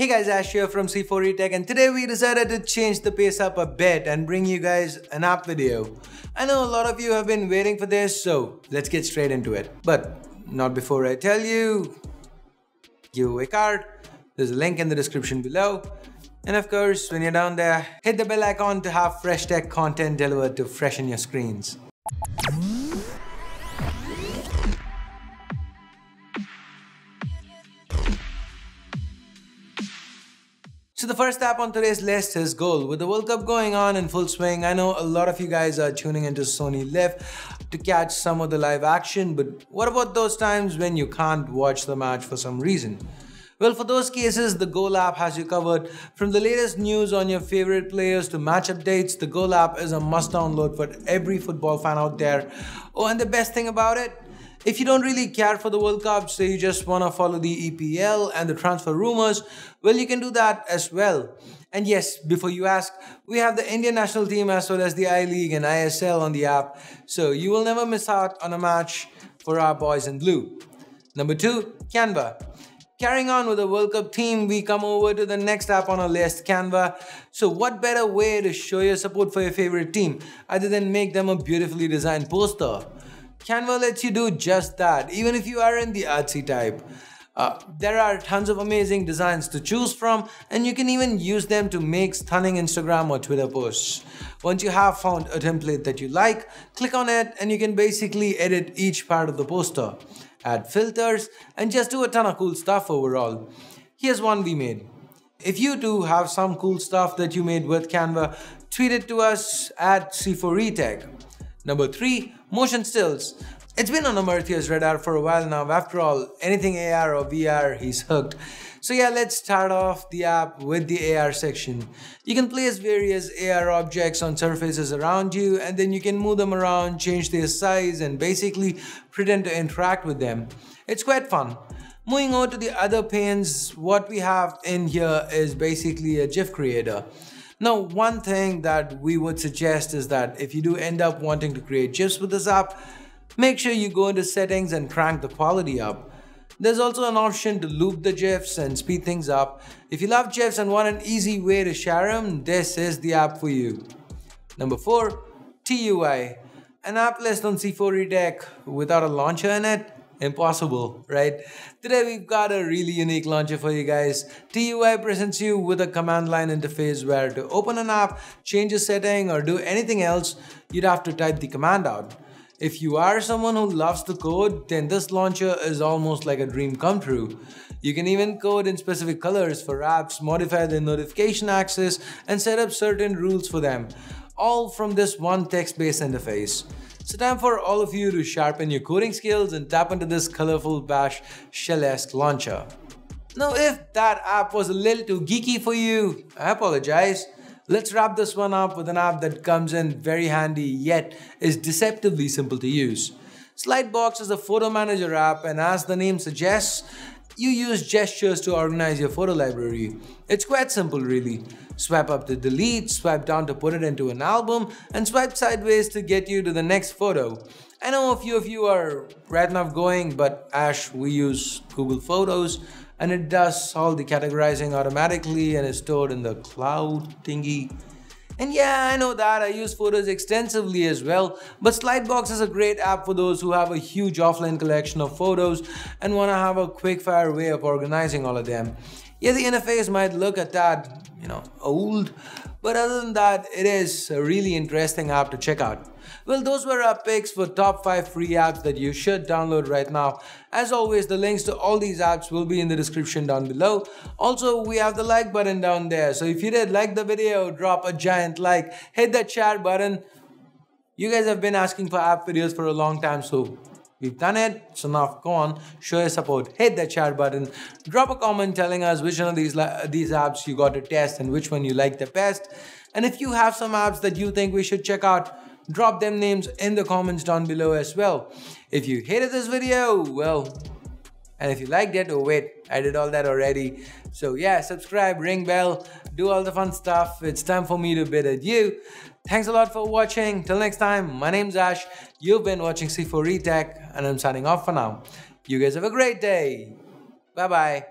Hey guys, Ash here from C4E Tech, and today we decided to change the pace up a bit and bring you guys an app video. I know a lot of you have been waiting for this, so let's get straight into it. But not before I tell you, give away card. There's a link in the description below. And of course, when you're down there, hit the bell icon to have fresh tech content delivered to freshen your screens. So the first app on today's list is Goal. With the World Cup going on in full swing, I know a lot of you guys are tuning into Sony Live to catch some of the live action, but what about those times when you can't watch the match for some reason? Well, for those cases, the Goal app has you covered. From the latest news on your favorite players to match updates, the Goal app is a must download for every football fan out there. Oh, and the best thing about it? If you don't really care for the World Cup, say you just want to follow the EPL and the transfer rumors, well, you can do that as well. And yes, before you ask, we have the Indian national team as well as the I-League and ISL on the app, so you will never miss out on a match for our boys in blue. Number 2, Canva. Carrying on with the World Cup theme, we come over to the next app on our list, Canva. So what better way to show your support for your favorite team other than make them a beautifully designed poster? Canva lets you do just that, even if you are in the artsy type. There are tons of amazing designs to choose from, and you can even use them to make stunning Instagram or Twitter posts. Once you have found a template that you like, click on it and you can basically edit each part of the poster, add filters, and just do a ton of cool stuff overall. Here's one we made. If you too have some cool stuff that you made with Canva, tweet it to us at C4E Tech. Number 3, motion stills. It's been on Amartya's radar for a while now. After all, anything AR or VR, he's hooked. So yeah, let's start off the app with the AR section. You can place various AR objects on surfaces around you, and then you can move them around, change their size, and basically pretend to interact with them. It's quite fun. Moving on to the other panes, what we have in here is basically a GIF creator. Now, one thing that we would suggest is that if you do end up wanting to create GIFs with this app, make sure you go into settings and crank the quality up. There's also an option to loop the GIFs and speed things up. If you love GIFs and want an easy way to share them, this is the app for you. Number 4, TUI. An app list on C4E Tech without a launcher in it? Impossible, right? Today we've got a really unique launcher for you guys. TUI presents you with a command line interface where to open an app, change a setting, or do anything else, you'd have to type the command out. If you are someone who loves to code, then this launcher is almost like a dream come true. You can even code in specific colors for apps, modify their notification access, and set up certain rules for them, all from this one text-based interface. So time for all of you to sharpen your coding skills and tap into this colorful bash shell-esque launcher. Now if that app was a little too geeky for you, I apologize. Let's wrap this one up with an app that comes in very handy yet is deceptively simple to use. Slidebox is a photo manager app, and as the name suggests, you use gestures to organize your photo library. It's quite simple really. Swipe up to delete, swipe down to put it into an album, and swipe sideways to get you to the next photo. I know a few of you are right enough going, but Ash, we use Google Photos, and it does all the categorizing automatically and is stored in the cloud thingy. And yeah, I know that I use photos extensively as well, but Slidebox is a great app for those who have a huge offline collection of photos and want to have a quick-fire way of organizing all of them. Yeah, the interface might look at that, old, but other than that, it is a really interesting app to check out. Well, those were our picks for top 5 free apps that you should download right now. As always, the links to all these apps will be in the description down below. Also, we have the like button down there. So if you did like the video, drop a giant like, hit that share button. You guys have been asking for app videos for a long time, so we've done it. So now go on, show your support, hit that share button, drop a comment telling us which one of these apps you got to test and which one you like the best. And if you have some apps that you think we should check out, drop them names in the comments down below as well. If you hated this video, well, and if you liked it, oh wait, I did all that already. So yeah, subscribe, ring bell, do all the fun stuff. It's time for me to bid adieu. Thanks a lot for watching. Till next time, my name's Ash. You've been watching C4E Tech, and I'm signing off for now. You guys have a great day. Bye bye.